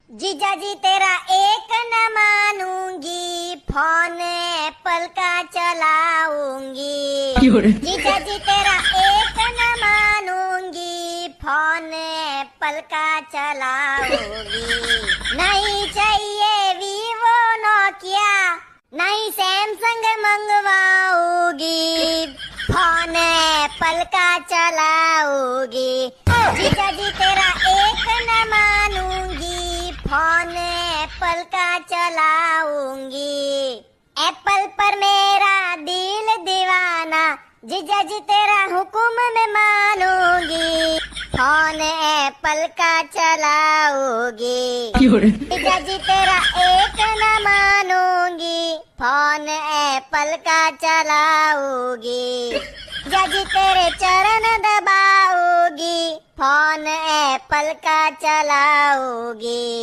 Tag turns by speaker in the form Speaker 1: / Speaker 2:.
Speaker 1: जीजा जी तेरा एक न मानूंगी, फोन एप्पल का चलाऊंगी। जीजा जी तेरा एक न मानूंगी, फोन एप्पल का चलाऊंगी। नहीं चाहिए वीवो नोकिया, नहीं सैमसंग मंगवाऊंगी, फोन एप्पल का चलाऊंगी। जीजा जी तेरा एक न मानूंगी, फोन एप्पल का चलाऊंगी। एप्पल पर मेरा दिल दीवाना, जीजा जी तेरा हुक्म में मानूंगी, फोन एप्पल का चलाऊंगी। जीजा जी तेरा एक न मानूंगी, फोन एप्पल का चलाऊंगी। जीजा जी तेरे चरण दबाऊंगी, फोन एप्पल का चलाऊंगी।